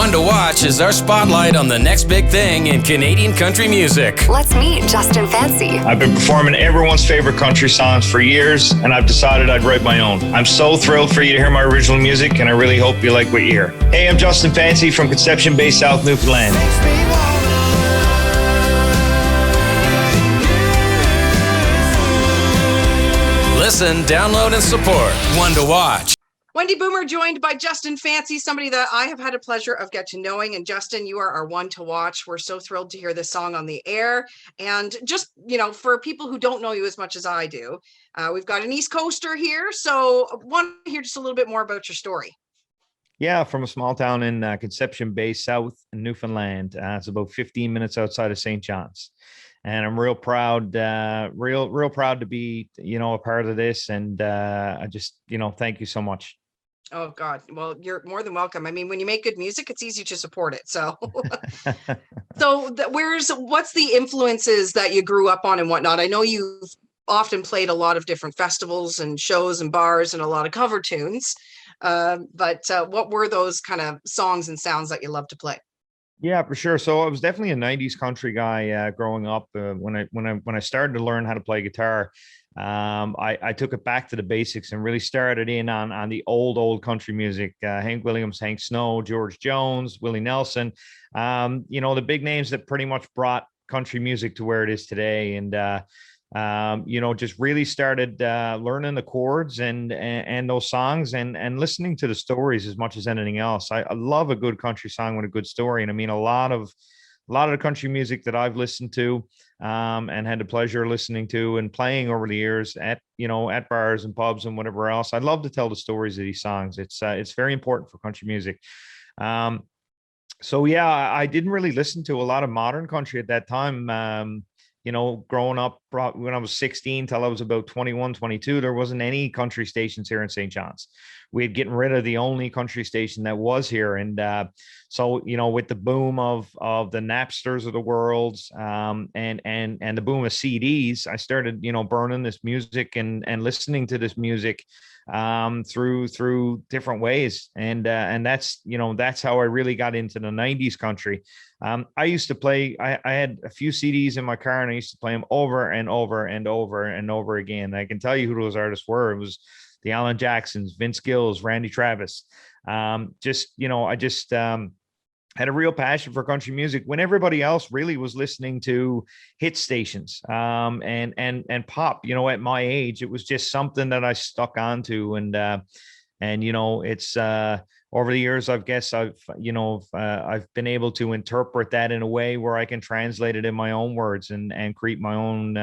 One to Watch is our spotlight on the next big thing in Canadian country music. Let's meet Justin Fancy. I've been performing everyone's favorite country songs for years, and I've decided I'd write my own. I'm so thrilled for you to hear my original music, and I really hope you like what you hear. Hey, I'm Justin Fancy from Conception Bay, South Newfoundland. Listen, download, and support One to Watch. Wendy Boomer joined by Justin Fancy, somebody that I have had a pleasure of get to knowing. And Justin, you are our one to watch. We're so thrilled to hear this song on the air. And just, for people who don't know you as much as I do, we've got an East Coaster here. So I want to hear just a little bit more about your story. Yeah, from a small town in Conception Bay, South Newfoundland. It's about 15 minutes outside of St. John's. And I'm real proud, real proud to be, a part of this. And I just, thank you so much. Oh, God. Well, you're more than welcome. I mean, when you make good music, it's easy to support it. So, what's the influences that you grew up on and whatnot? I know you've often played a lot of different festivals and shows and bars and a lot of cover tunes. But what were those kind of songs and sounds that you love to play? Yeah, for sure. So I was definitely a 90s country guy growing up. When I started to learn how to play guitar, I took it back to the basics and really started in on the old country music. Hank Williams, Hank Snow, George Jones, Willie Nelson, the big names that pretty much brought country music to where it is today. And just really started learning the chords and those songs and listening to the stories as much as anything else. I love a good country song with a good story. And I mean, a lot of the country music that I've listened to and had the pleasure of listening to and playing over the years at bars and pubs and whatever else. I love to tell the stories of these songs. It's very important for country music. So yeah, I didn't really listen to a lot of modern country at that time. Growing up when I was 16 till I was about 21, 22, there wasn't any country stations here in St. John's. We had gotten rid of the only country station that was here. And so, with the boom of the Napsters of the world and the boom of CDs, I started, burning this music and listening to this music through different ways. And that's how I really got into the 90s country. I used to play, I had a few CDs in my car and I used to play them over and over and over and over again. I can tell you who those artists were. It was the Alan Jacksons, Vince Gills, Randy Travis. I had a real passion for country music when everybody else really was listening to hit stations and pop. At my age, it was just something that I stuck onto. And it's over the years, I guess I've been able to interpret that in a way where I can translate it in my own words and create my own,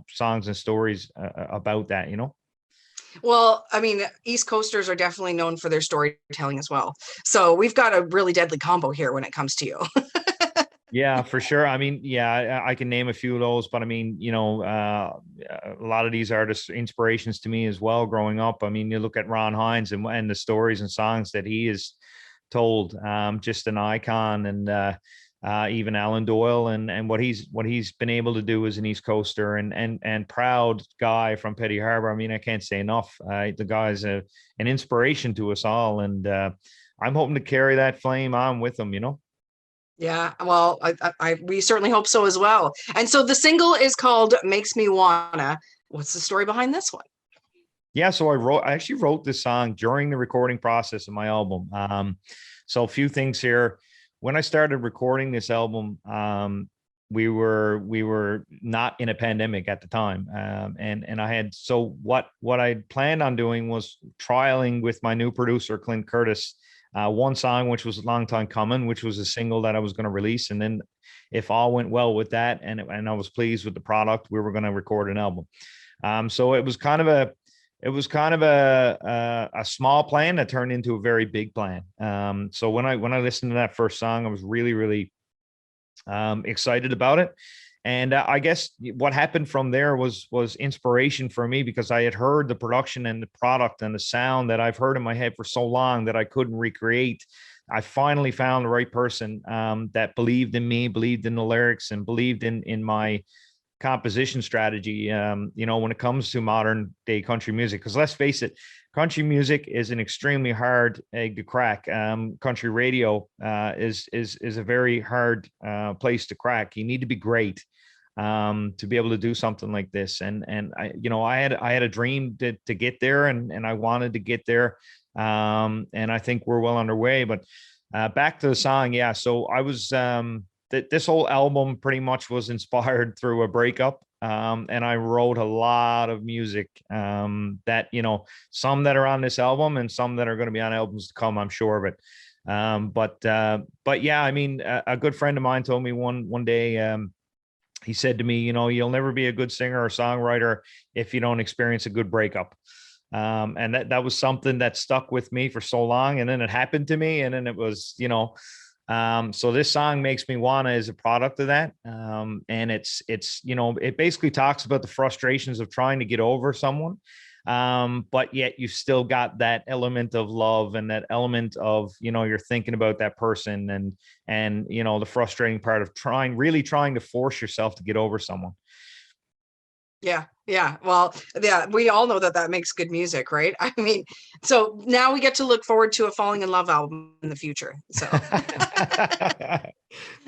songs and stories about that, Well, I mean, East Coasters are definitely known for their storytelling as well. So we've got a really deadly combo here when it comes to you. Yeah, for sure. I mean, yeah, I can name a few of those, but I mean, a lot of these artists inspirations to me as well growing up. I mean, you look at Ron Hines and the stories and songs that he has told, just an icon. And even Alan Doyle and what he's been able to do as an East Coaster and proud guy from Petty Harbor. I mean, I can't say enough. The guy's an inspiration to us all, and I'm hoping to carry that flame on with him. Yeah, well, we certainly hope so as well. And so the single is called "Makes Me Wanna." What's the story behind this one? Yeah, so I actually wrote this song during the recording process of my album. So a few things here. When I started recording this album, we were not in a pandemic at the time, and I had what I planned on doing was trialing with my new producer Clint Curtis. One song, which was a long time coming, which was a single that I was going to release. And then if all went well with that and I was pleased with the product, we were going to record an album. So it was kind of a small plan that turned into a very big plan. So when I listened to that first song, I was really, really excited about it. And I guess what happened from there was inspiration for me, because I had heard the production and the product and the sound that I've heard in my head for so long that I couldn't recreate. I finally found the right person that believed in me, believed in the lyrics, and believed in my composition strategy, when it comes to modern day country music. Because let's face it, country music is an extremely hard egg to crack. Country radio is a very hard place to crack. You need to be great to be able to do something like this. And I, you know, I had a dream to get there, and I wanted to get there. And I think we're well underway. But back to the song, yeah. So I was this whole album pretty much was inspired through a breakup. And I wrote a lot of music that, you know, some that are on this album and some that are going to be on albums to come, I'm sure. But yeah, I mean, a good friend of mine told me one day, he said to me, you know, you'll never be a good singer or songwriter if you don't experience a good breakup. And that was something that stuck with me for so long. And then it happened to me. And then it was, you know, so this song Makes Me Wanna is a product of that. And it's, you know, it basically talks about the frustrations of trying to get over someone. But yet you still got that element of love and that element of, you know, you're thinking about that person and, you know, the frustrating part of really trying to force yourself to get over someone. Yeah. Yeah. Well, yeah, we all know that makes good music, right? I mean, so now we get to look forward to a Falling in Love album in the future. So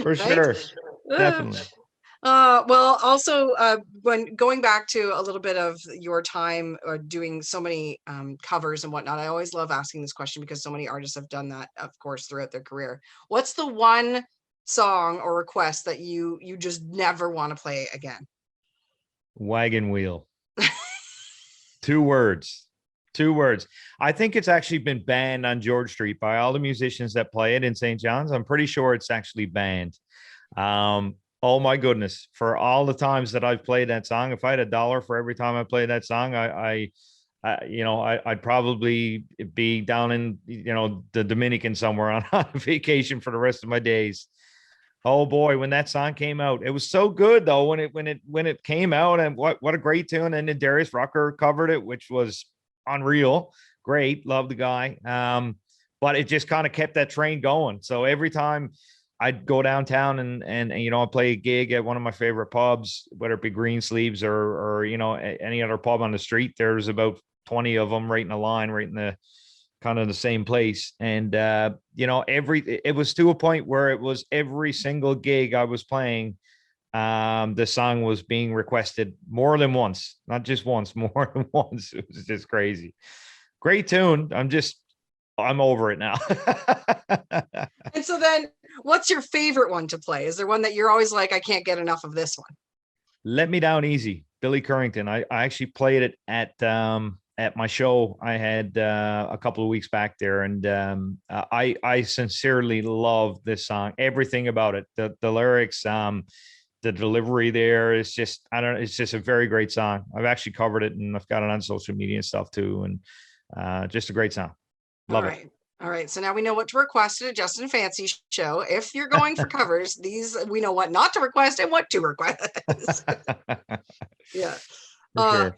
for sure. Definitely. Well, also, when going back to a little bit of your time doing so many covers and whatnot, I always love asking this question because so many artists have done that, of course, throughout their career. What's the one song or request that you just never want to play again? Wagon Wheel. 2 words. I think it's actually been banned on George Street by all the musicians that play it in St. John's. I'm pretty sure it's actually banned. Oh my goodness, for all the times that I've played that song, if I had $1 for every time I played that song, you know, I'd probably be down in, you know, the Dominican somewhere on vacation for the rest of my days. Oh boy, when that song came out, it was so good though. When it came out, and what a great tune. And then Darius Rucker covered it, which was unreal. Great, love the guy. But it just kind of kept that train going. So every time I'd go downtown and you know, I'd play a gig at one of my favorite pubs, whether it be Greensleeves or you know, any other pub on the street, there's about 20 of them right in a line, right in the kind of the same place. And you know, it was to a point where it was every single gig I was playing, the song was being requested more than once, not just once, more than once. It was just crazy. Great tune. I'm over it now. And so then what's your favorite one to play? Is there one that you're always like, I can't get enough of this one? Let Me Down Easy, Billy Currington. I actually played it at my show I had a couple of weeks back there, and I sincerely love this song. Everything about it, the lyrics, the delivery there is just, I don't know, it's just a very great song. I've actually covered it and I've got it on social media and stuff too, and just a great song. Love it. All right. So now we know what to request at a Justin Fancy show. If you're going for covers, we know what not to request and what to request. Yeah. For sure.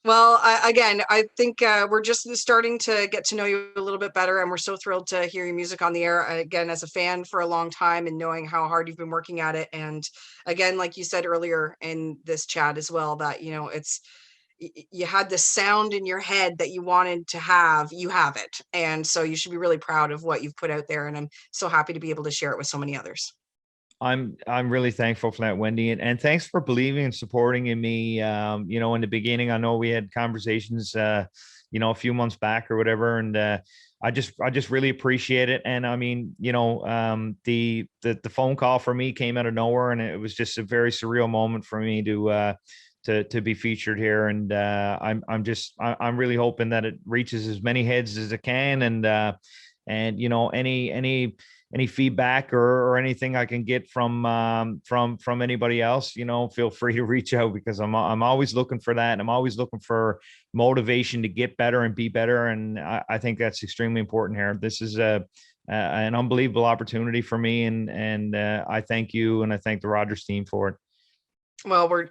Well, I think we're just starting to get to know you a little bit better, and we're so thrilled to hear your music on the air. Again, as a fan for a long time and knowing how hard you've been working at it. And again, like you said earlier in this chat as well, that, you know, you had this sound in your head that you wanted to have, you have it. And so you should be really proud of what you've put out there. And I'm so happy to be able to share it with so many others. I'm really thankful for that, Wendy, and thanks for believing and supporting in me. You know, in the beginning, I know we had conversations, you know, a few months back or whatever, and I just really appreciate it. And I mean, you know, the phone call for me came out of nowhere, and it was just a very surreal moment for me to be featured here. And I'm really hoping that it reaches as many heads as it can, and you know, any feedback or anything I can get from anybody else, you know, feel free to reach out, because I'm always looking for that. And I'm always looking for motivation to get better and be better. And I think that's extremely important here. This is an unbelievable opportunity for me. And I thank you. And I thank the Rogers team for it. Well, we're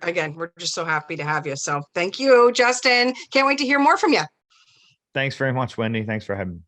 just so happy to have you. So thank you, Justin. Can't wait to hear more from you. Thanks very much, Wendy. Thanks for having me.